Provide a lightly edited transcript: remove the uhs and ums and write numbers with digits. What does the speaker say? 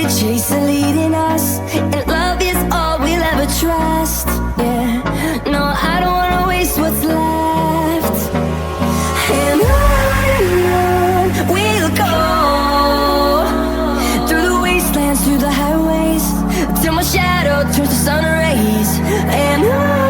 we chase the leading us, and love is all we'll ever trust. Yeah, no, I don't wanna waste what's left. And on we'll go, through the wastelands, through the highways, till my shadow turns to sun rays. And on